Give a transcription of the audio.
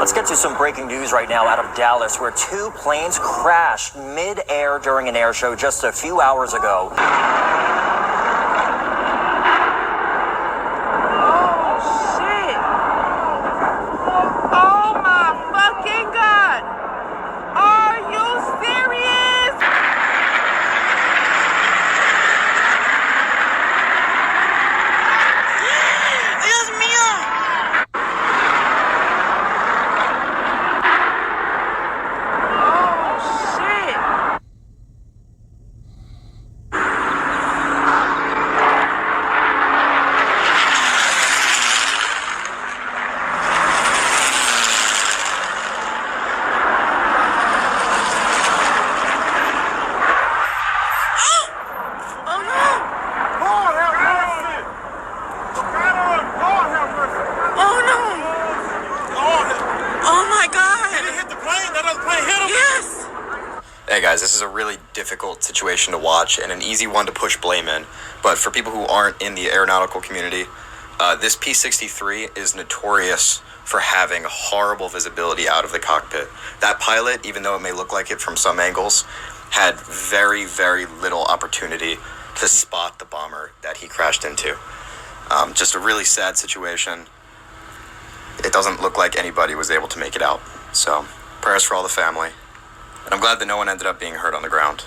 Let's get to some breaking news right now out of Dallas, where two planes crashed mid-air during an air show just a few hours ago. Hey guys, this is a really difficult situation to watch and an easy one to push blame in. But for people who aren't in the aeronautical community, this P-63 is notorious for having horrible visibility out of the cockpit. That pilot, even though it may look like it from some angles, had very, very little opportunity to spot the bomber that he crashed into. Just a really sad situation. It doesn't look like anybody was able to make it out. So, prayers for all the family. And I'm glad that no one ended up being hurt on the ground.